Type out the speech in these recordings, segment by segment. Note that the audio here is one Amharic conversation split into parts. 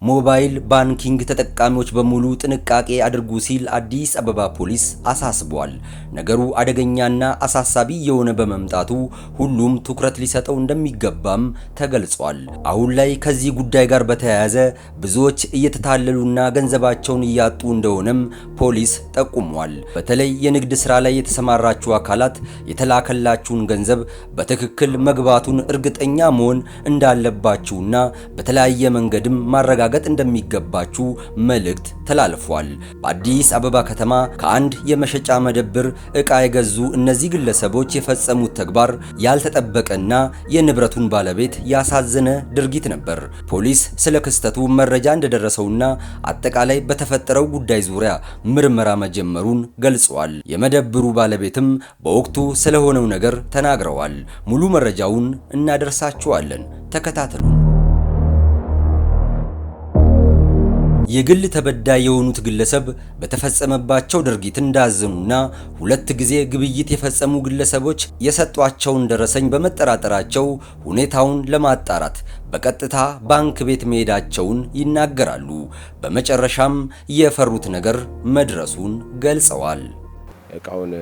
ሞባይል ባንኪንግ ተጠቃሚዎች በሙሉ ጥንቃቄ አድርጉ ሲል አዲስ አበባ ፖሊስ አሳስቧል። ነገሩ አደገኛና አሳሳቢ የሆነ በመምጣቱ ሁሉም ትኩረት ሊሰጠው እንደሚገባም ተገልጿል። አሁን ላይ ከዚህ ጉዳይ ጋር በተያያዘ ብዙዎች እየተታለሉና ገንዘባቸውን እያጡ እንደሆነም ፖሊስ ጠቁሟል። በተለይ የንግድ ስራ ላይ የተሰማራችሁ አካላት የተላከላችሁን ገንዘብ በትክክል መግባቱን እርግጠኛ መሆን እንዳለባችሁና በተለያየ መንገድም ማረጋገጥ እንደሚገባችሁ መልእክት ተላልፏል። በአዲስ አበባ ከተማ ከአንድ የመሸጫ መደብር ዕቃ የገዙ እነዚህ ግለሰቦች የፈጸሙት ተግባር ያልተጠበቀና የንብረቱን ባለቤት ያሳዘነ ድርጊት ነበር። ፖሊስ ስለ ክስተቱ መረጃ እንደደረሰውና አጠቃላይ በተፈጠረው ጉዳይ ዙሪያ ምርመራ መጀመሩን ገልጿል። የመደብሩ ባለቤትም በወቅቱ ስለሆነው ነገር ተናግረዋል። ሙሉ መረጃውን እናደርሳችኋለን። ተከታተሉን። የግል ተበዳይ የሆኑት ግለሰብ በተፈጸመባቸው ድርጊት እንዳዘኑና ሁለት ጊዜ ግብይት የፈጸሙ ግለሰቦች የሰጧቸውን ደረሰኝ በመጠራጠራቸው ሁኔታውን ለማጣራት በቀጥታ ባንክ ቤት መሄዳቸውን ይናገራሉ። በመጨረሻም የፈሩት ነገር መድረሱን ገልጸዋል። እቃውን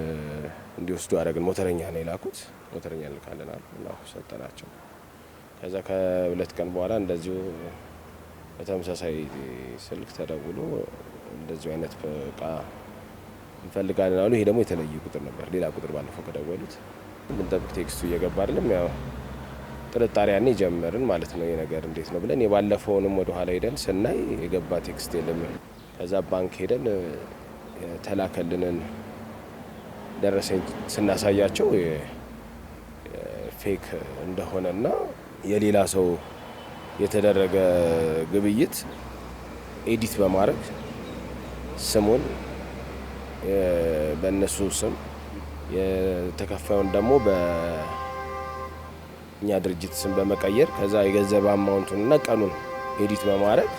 እንዲወስዱ አደረግን። ሞተረኛ ነው የላኩት። ሞተረኛ ልካለናል እና ሰጠናቸው። ከዛ ከሁለት ቀን በኋላ እንደዚሁ በተመሳሳይ ስልክ ተደውሎ እንደዚህ አይነት እቃ እንፈልጋለን አሉ። ይሄ ደግሞ የተለየ ቁጥር ነበር፣ ሌላ ቁጥር ባለፈው ከደወሉት ምንጠብቅ ቴክስቱ እየገባ አይደለም። ያው ጥርጣሬ ያኔ ጀመርን ማለት ነው። የነገር እንዴት ነው ብለን የባለፈውንም ወደ ኋላ ሄደን ስናይ የገባ ቴክስት የለም። ከዛ ባንክ ሄደን ተላከልንን ደረሰኝ ስናሳያቸው ፌክ እንደሆነና የሌላ ሰው የተደረገ ግብይት ኤዲት በማድረግ ስሙን በእነሱ ስም የተከፋዩን ደግሞ በእኛ ድርጅት ስም በመቀየር ከዛ የገንዘብ አማውንቱንና ቀኑን ኤዲት በማድረግ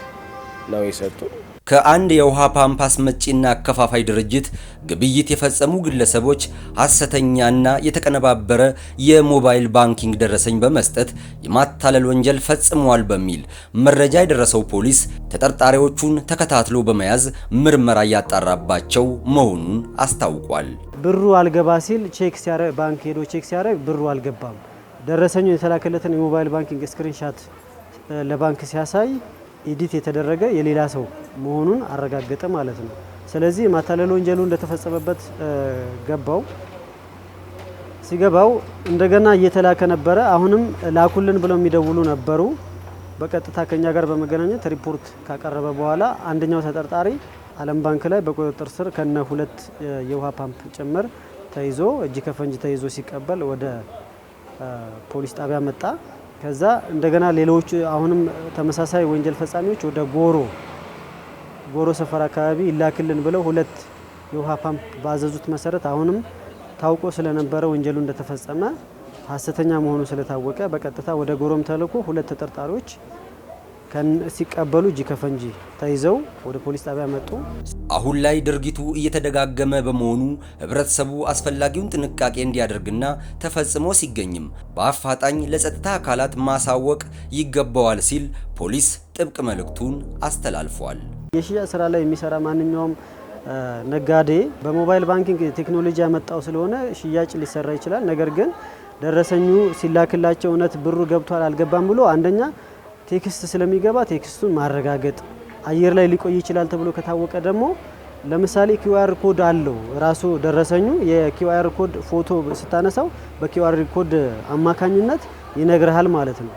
ነው የሰጡን። ከአንድ የውሃ ፓምፕ አስመጪና አከፋፋይ ድርጅት ግብይት የፈጸሙ ግለሰቦች ሐሰተኛና የተቀነባበረ የሞባይል ባንኪንግ ደረሰኝ በመስጠት የማታለል ወንጀል ፈጽመዋል በሚል መረጃ የደረሰው ፖሊስ ተጠርጣሪዎቹን ተከታትሎ በመያዝ ምርመራ እያጣራባቸው መሆኑን አስታውቋል። ብሩ አልገባ ሲል ባንክ ሄዶ ቼክ ሲያደርግ ብሩ አልገባም። ደረሰኙ የተላከለትን የሞባይል ባንኪንግ ስክሪንሻት ለባንክ ሲያሳይ ኤዲት የተደረገ የሌላ ሰው መሆኑን አረጋገጠ ማለት ነው። ስለዚህ ማታለል ወንጀሉ እንደተፈጸመበት ሲገባው እንደገና እየተላከ ነበረ። አሁንም ላኩልን ብለው የሚደውሉ ነበሩ። በቀጥታ ከኛ ጋር በመገናኘት ሪፖርት ካቀረበ በኋላ አንደኛው ተጠርጣሪ ዓለም ባንክ ላይ በቁጥጥር ስር ከነ ሁለት የውሃ ፓምፕ ጭምር ተይዞ እጅ ከፈንጅ ተይዞ ሲቀበል ወደ ፖሊስ ጣቢያ መጣ። ከዛ እንደገና ሌሎች አሁንም ተመሳሳይ ወንጀል ፈጻሚዎች ወደ ጎሮ ሰፈር አካባቢ ይላክልን ብለው ሁለት የውሃ ፓምፕ ባዘዙት መሰረት አሁንም ታውቆ ስለነበረ ወንጀሉ እንደተፈጸመ ሐሰተኛ መሆኑ ስለታወቀ በቀጥታ ወደ ጎሮም ተልኮ ሁለት ተጠርጣሪዎች ሲቀበሉ እጅ ከፈንጂ ተይዘው ወደ ፖሊስ ጣቢያ መጡ። አሁን ላይ ድርጊቱ እየተደጋገመ በመሆኑ ህብረተሰቡ አስፈላጊውን ጥንቃቄ እንዲያደርግና ተፈጽሞ ሲገኝም በአፋጣኝ ለጸጥታ አካላት ማሳወቅ ይገባዋል ሲል ፖሊስ ጥብቅ መልእክቱን አስተላልፏል። የሽያጭ ስራ ላይ የሚሰራ ማንኛውም ነጋዴ በሞባይል ባንኪንግ ቴክኖሎጂ ያመጣው ስለሆነ ሽያጭ ሊሰራ ይችላል። ነገር ግን ደረሰኙ ሲላክላቸው እውነት ብሩ ገብቷል አልገባም ብሎ አንደኛ ቴክስት ስለሚገባ ቴክስቱን ማረጋገጥ፣ አየር ላይ ሊቆይ ይችላል ተብሎ ከታወቀ ደግሞ ለምሳሌ ኪውአር ኮድ አለው ራሱ ደረሰኙ። የኪውአር ኮድ ፎቶ ስታነሳው በኪውአር ኮድ አማካኝነት ይነግርሃል ማለት ነው።